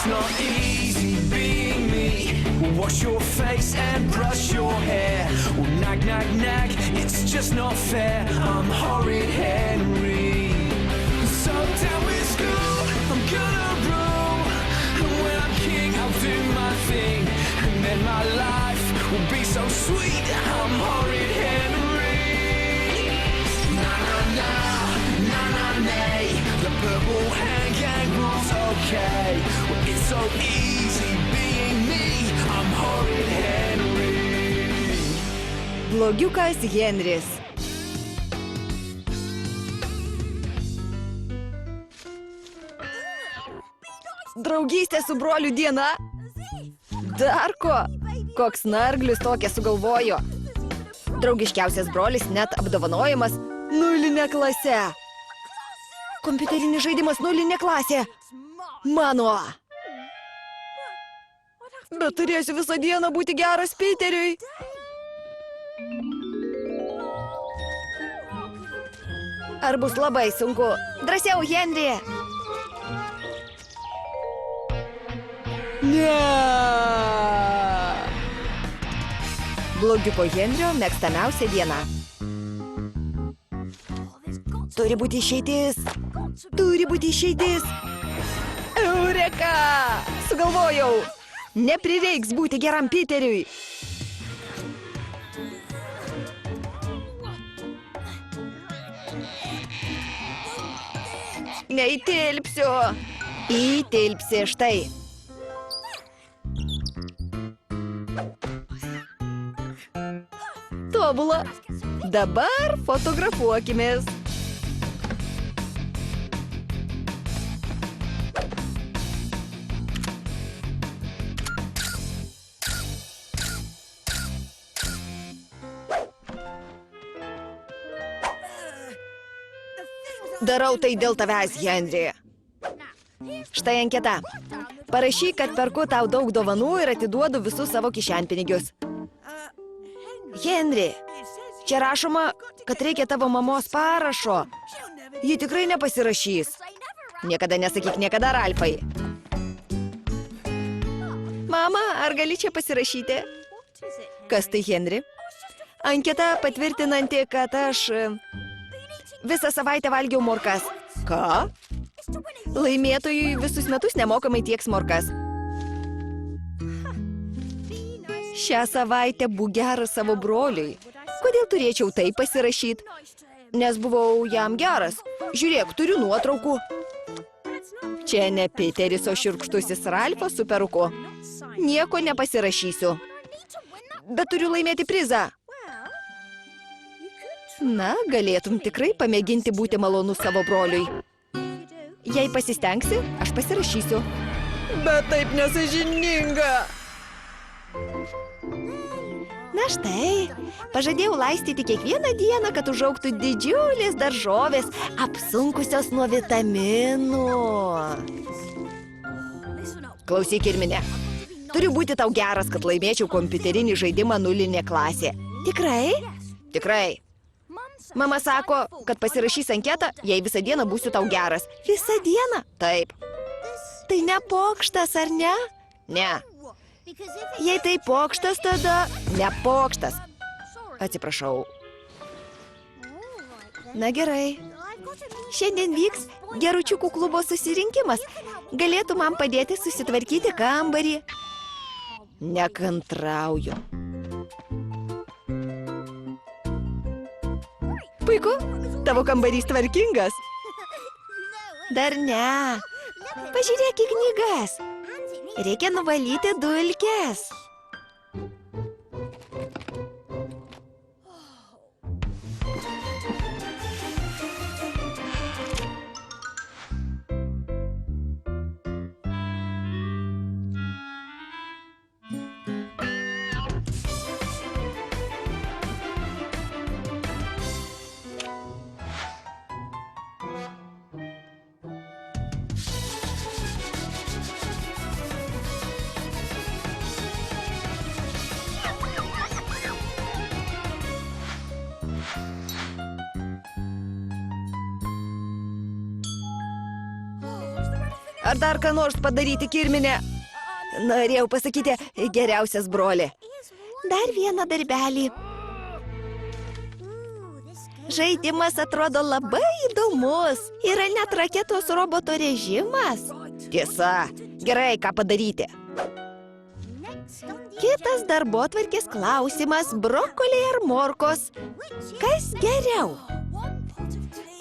It's not easy being me. Wash your face and brush your hair. Well, nag, nag, nag, it's just not fair. I'm horrid Henry. So down with school, I'm gonna rule. And when I'm king, I'll do my thing. And then my life will be so sweet. I'm horrid Henry. Na na na, na na nay. The purple hand gang rules okay. Well, it's so easy being me. I'm horrid Henry. Blogiukas Henris. Draugystė su broliu diena? Dar ko? Koks narglis tokia sugalvojo. Draugiškiausias brolis net apdovanojimas 0 klase. Kompiuterinis žaidimas 0 klasė. Mano. Bet turėsiu visą dieną būti geras Piteriui. Ar bus labai sunku? Drąsiau, Henry. Ne. Blogiuko Henrio mėgstamiausia diena. Turi būti išeitis. Turi būti išeitis. Eureka! Sugalvojau. Neprireiks būti geram Piteriui. Neįtilpsiu. Įtilpsi, štai. Tobula. Dabar fotografuokimės. Darau tai dėl tavęs, Henry. Štai anketa. Parašyk, kad perku tau daug dovanų ir atiduodu visus savo kišenpinigius. Henry, čia rašoma, kad reikia tavo mamos parašo. Ji tikrai nepasirašys. Niekada nesakyk niekada, Ralfai. Mama, ar gali čia pasirašyti? Kas tai, Henry? Anketa patvirtinanti, kad aš visą savaitę valgiau morkas. Ką? Laimėtojui visus metus nemokamai tieks morkas. Šią savaitę būk geras savo broliui. Kodėl turėčiau tai pasirašyti? Nes buvau jam geras. Žiūrėk, turiu nuotraukų. Čia ne Piteris, o šiurkštusis Ralfas su peruku. Nieko nepasirašysiu. Bet turiu laimėti prizą. Na, galėtum tikrai pamėginti būti malonus savo broliui. Jei pasistengsi, aš pasirašysiu. Bet taip nesąžininga. Na štai, pažadėjau laistyti kiekvieną dieną, kad užaugtų didžiulės daržovės, apsunkusios nuo vitaminų. Klausyk ir mine. Turiu būti tau geras, kad laimėčiau kompiuterinį žaidimą 0 klasė. Tikrai? Tikrai. Mama sako, kad pasirašys anketą, jei visą dieną būsiu tau geras. Visą dieną? Taip. Tai ne pokštas, ar ne? Ne. Jei tai pokštas, tada ne pokštas. Atsiprašau. Na gerai. Šiandien vyks geručiukų klubo susirinkimas. Galėtų man padėti susitvarkyti kambarį. Nekantrauju. Puiku, tavo kambarys tvarkingas. Dar ne. Pažiūrėk į knygas. Reikia nuvalyti dulkes. Ar dar ką nors padaryti, Kirmine? Norėjau pasakyti, geriausias broli. Dar vieną darbelį. Žaidimas atrodo labai įdomus. Yra net raketos roboto režimas. Tiesa. Gerai, ką padaryti? Kitas darbotvarkės klausimas – brokoliai ar morkos? Kas geriau?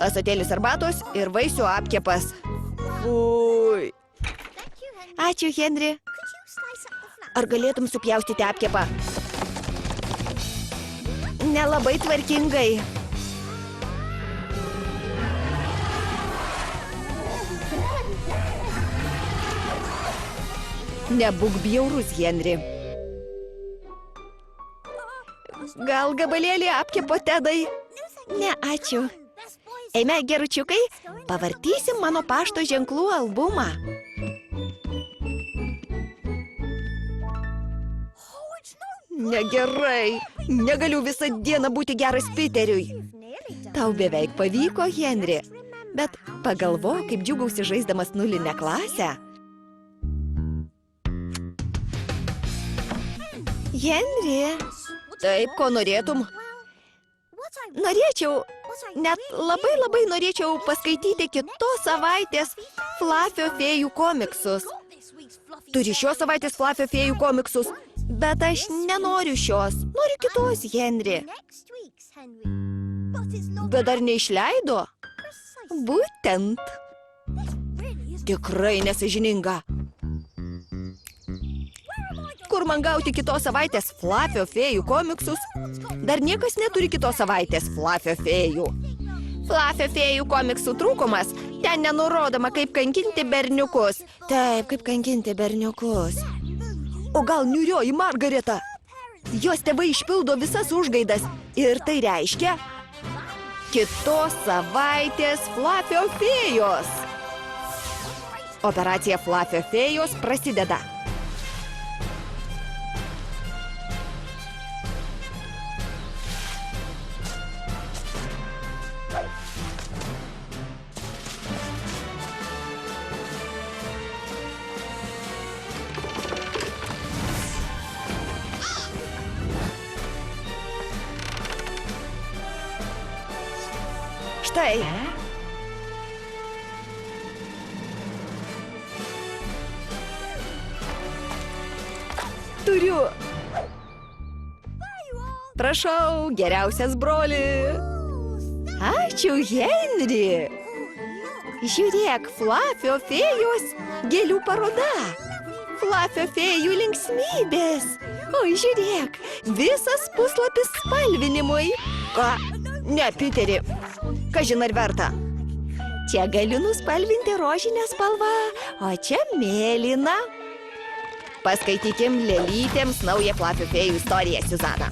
Ąsotėlis arbatos ir vaisių apkepas. Ui. Ačiū, Henri. Ar galėtum supjaustyti apkepą? Nelabai tvarkingai. Nebūk bjaurus, Henri. Gal gabalėlį apkepo, Tedai? Ne, ačiū. Eime, geručiukai, pavartysim mano pašto ženklų albumą. Negerai. Negaliu visą dieną būti geras Piteriui. Tau beveik pavyko, Henri. Bet pagalvok, kaip džiugausi žaisdamas nulinę klasę. Henri. Taip, ko norėtum? Norėčiau, net labai norėčiau paskaityti kitos savaitės Fluffy fėjų komiksus. Turi šios savaitės Fluffy fėjų komiksus, bet aš nenoriu šios. Noriu kitos, Henri. Bet dar neišleido? Būtent. Tikrai nesąžininga. Kur man gauti kitos savaitės Fluffy fėjų komiksus? Dar niekas neturi kitos savaitės Fluffy fėjų. Fluffy fėjų komiksų trūkumas. Ten nenurodoma, kaip kankinti berniukus. Taip, kaip kankinti berniukus. O gal niūrioji Margareta? Jos tėvai išpildo visas užgaidas. Ir tai reiškia kitos savaitės Fluffy fėjos. Operacija Fluffy fėjos prasideda. Štai. Turiu. Prašau, geriausias broli. Ačiū, Henri. Žiūrėk, Fluffy fėjos gėlių paroda. Fluffy fėjų linksmybės. Oi, žiūrėk, visas puslapis spalvinimui. Ką? Ne, Piteri. Kažin ar verta. Čia galiu nuspalvinti rožinę spalvą, o čia mėlyną. Paskaitykim lėlytėms naują Fluffy fėjų istoriją, Suzana.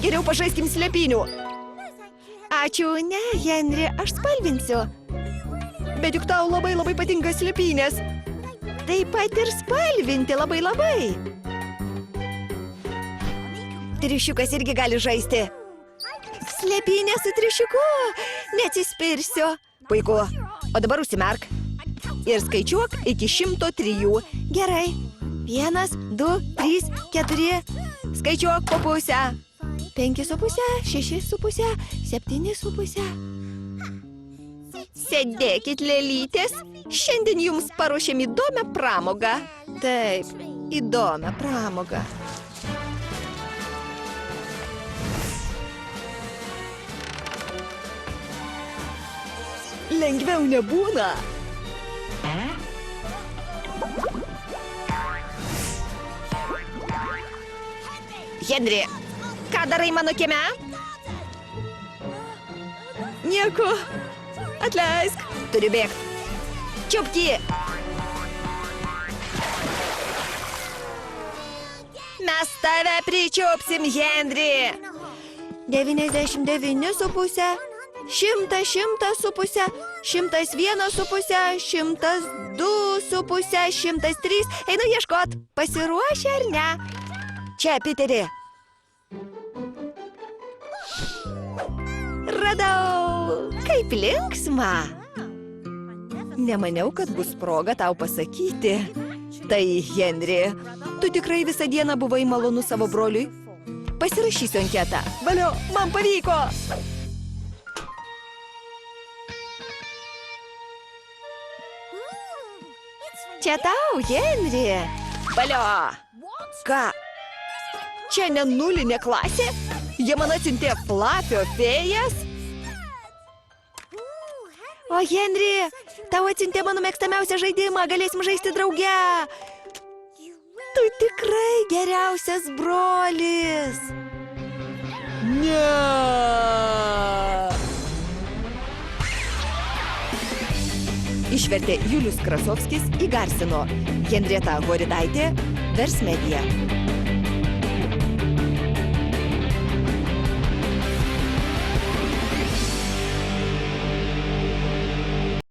Geriau pažaiskim slėpynių. Ačiū, ne, Henri, aš spalvinsiu. Bet juk tau labai patinka slėpynės. Taip pat ir spalvinti labai. Triušiukas irgi gali žaisti. Slėpynė su triušiuku. Neatsispirsiu. Puiku. O dabar užsimerk. Ir skaičiuok iki 103. Gerai. 1, 2, 3, 4. Skaičiuok po pusę. 5,5, 6,5, 7,5. Sėdėkit, lėlytės. Šiandien jums paruošėm įdomią pramogą. Taip, įdomią pramogą. Lengviau nebūna. Henri, ką darai mano kieme? Nieko. Atleisk. Turiu bėgti. Čiupki. Mes tave pričiupsim, Henri. 99,5. 100, 100,5, 101,5, 102,5, 103. Einu ieškot. Pasiruošę ar ne? Čia, Piteri. Radau. Kaip linksma. Nemaniau, kad bus proga tau pasakyti. Tai, Henry, tu tikrai visą dieną buvai malonu savo broliui? Pasirašysiu anketą. Valio, man pavyko! Čia tau, Henry. Valio! Ką? Čia ne nulinė klasė? Jie man atsiuntė Flapio fėjas? O, Henry, tau atsiuntė mano mėgstamiausią žaidimą, galėsim žaisti drauge. Tu tikrai geriausias brolis. Ne. Išvertė Julius Krasovskis, įgarsino Henrieta Horidaitė, Vers Media.